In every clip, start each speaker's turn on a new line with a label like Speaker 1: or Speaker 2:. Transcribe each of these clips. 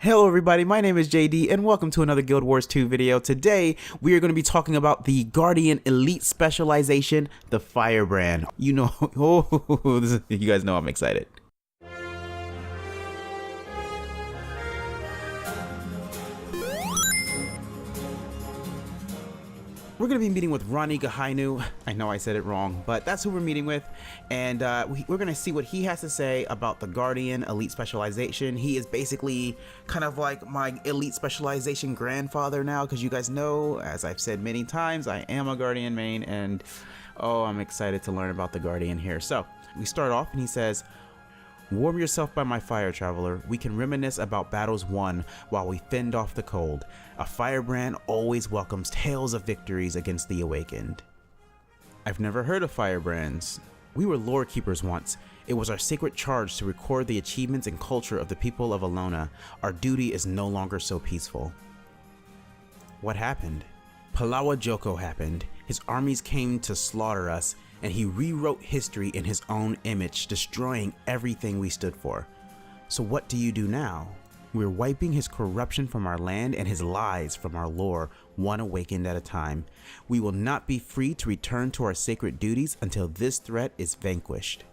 Speaker 1: Hello everybody, my name is JD and welcome to another Guild Wars 2 video. Today we are going to be talking about the Guardian Elite Specialization, the Firebrand. You know, you guys know I'm excited. We're going to be meeting with Roni Gehianu. I know I said it wrong, but that's who we're meeting with. And we're going to see what he has to say about the Guardian Elite Specialization. He is basically kind of like my Elite Specialization grandfather now, because you guys know, as I've said many times, I am a Guardian main, and oh, I'm excited to learn about the Guardian here. So we start off and he says, "Warm yourself by my fire, traveler. We can reminisce about battles won while we fend off the cold. A firebrand always welcomes tales of victories against the awakened." I've never heard of firebrands. We were lore keepers once. It was our sacred charge to record the achievements and culture of the people of Alona. Our duty is no longer so peaceful. What happened? Palawa Joko happened. His armies came to slaughter us, and he rewrote history in his own image, destroying everything we stood for. So what do you do now? We're wiping his corruption from our land and his lies from our lore, one awakened at a time. We will not be free to return to our sacred duties until this threat is vanquished.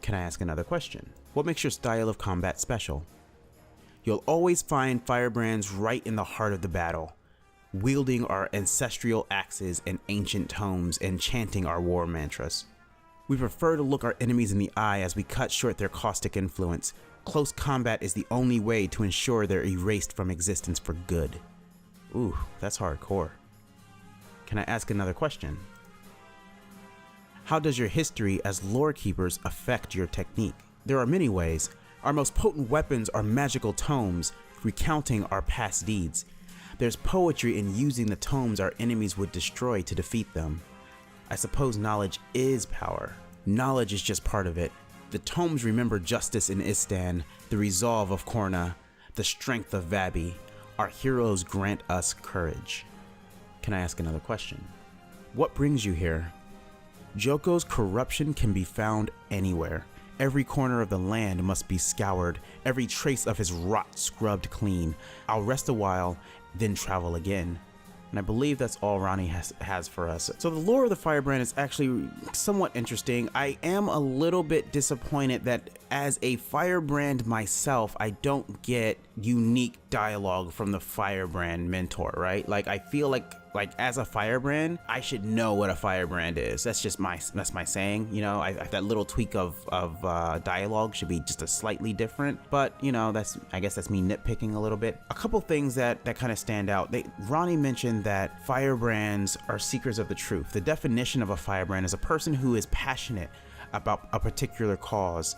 Speaker 1: Can I ask another question? What makes your style of combat special? You'll always find firebrands right in the heart of the battle, wielding our ancestral axes and ancient tomes and chanting our war mantras. We prefer to look our enemies in the eye as we cut short their caustic influence. Close combat is the only way to ensure they're erased from existence for good. Ooh, that's hardcore. Can I ask another question? How does your history as lore keepers affect your technique? There are many ways. Our most potent weapons are magical tomes, recounting our past deeds. There's poetry in using the tomes our enemies would destroy to defeat them. I suppose knowledge is power. Knowledge is just part of it. The tomes remember justice in Istan, the resolve of Korna, the strength of Vabi. Our heroes grant us courage. Can I ask another question? What brings you here? Joko's corruption can be found anywhere. Every corner of the land must be scoured, every trace of his rot scrubbed clean. I'll rest a while, then travel again. And I believe that's all Ronnie has for us. So the lore of the Firebrand is actually somewhat interesting. I am a little bit disappointed that as a Firebrand myself, I don't get unique dialogue from the Firebrand mentor, right? Like, I feel like as a Firebrand, I should know what a Firebrand is. That's just my saying, you know. That little tweak of dialogue should be just a slightly different, but you know, I guess that's me nitpicking a little bit. A couple things that kind of stand out. Ronnie mentioned that Firebrands are seekers of the truth. The definition of a Firebrand is a person who is passionate about a particular cause,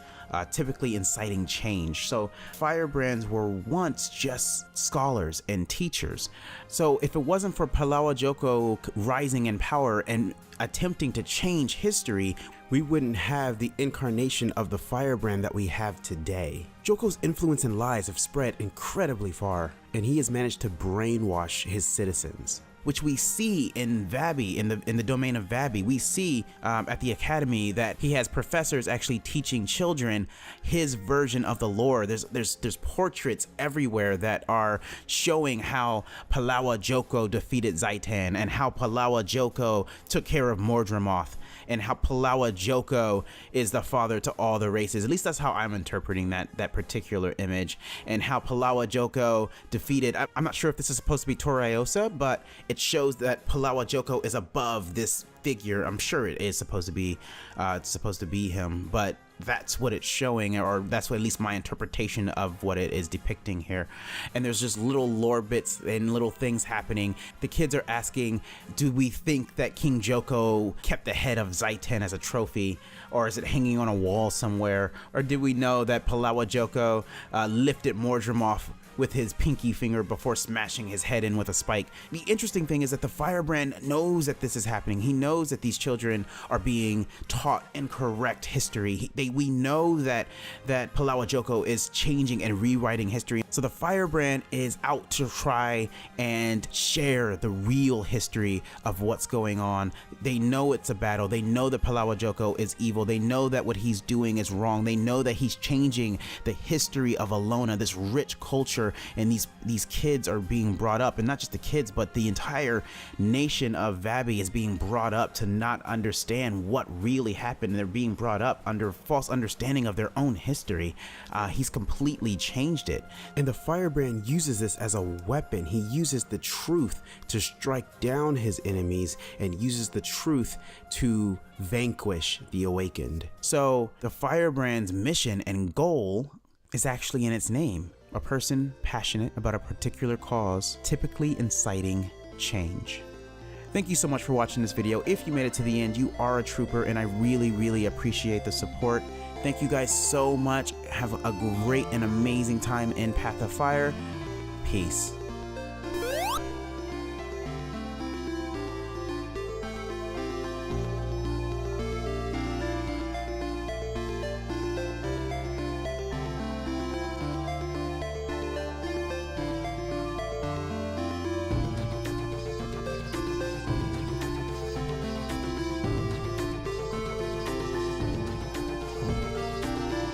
Speaker 1: typically inciting change. So Firebrands were once just scholars and teachers. So if it wasn't for Palawa Joko rising in power and attempting to change history, we wouldn't have the incarnation of the Firebrand that we have today. Joko's influence and lies have spread incredibly far, and he has managed to brainwash his citizens, which we see in Vabi, in the domain of Vabi. We see at the academy that he has professors actually teaching children his version of the lore. There's portraits everywhere that are showing how Palawa Joko defeated Zaitan, and how Palawa Joko took care of Mordramoth, and how Palawa Joko is the father to all the races. At least that's how I'm interpreting that particular image, and how Palawa Joko defeated, I'm not sure if this is supposed to be Toriosa, but it shows that Palawa Joko is above this figure. I'm sure it is supposed to be him, but that's what it's showing, or that's what at least my interpretation of what it is depicting here. And there's just little lore bits and little things happening. The kids are asking, do we think that King Joko kept the head of Zaitan as a trophy, or is it hanging on a wall somewhere, or did we know that Palawa Joko lifted Mordramoth with his pinky finger before smashing his head in with a spike? The interesting thing is that the Firebrand knows that this is happening. He knows that these children are being taught incorrect history. We know that Palawa Joko is changing and rewriting history. So the Firebrand is out to try and share the real history of what's going on. They know it's a battle. They know that Palawa Joko is evil. evil. They know that what he's doing is wrong. They know that he's changing the history of Alona, this rich culture, and these kids are being brought up, and not just the kids, but the entire nation of Vabi is being brought up to not understand what really happened. They're being brought up under false understanding of their own history. He's completely changed it.
Speaker 2: And the Firebrand uses this as a weapon. He uses the truth to strike down his enemies and uses the truth to vanquish the awakened.
Speaker 1: So the Firebrand's mission and goal is actually in its name. A person passionate about a particular cause, typically inciting change. Thank you so much for watching this video. If you made it to the end, you are a trooper, and I really, really appreciate the support. Thank you guys so much. Have a great and amazing time in Path of Fire. Peace.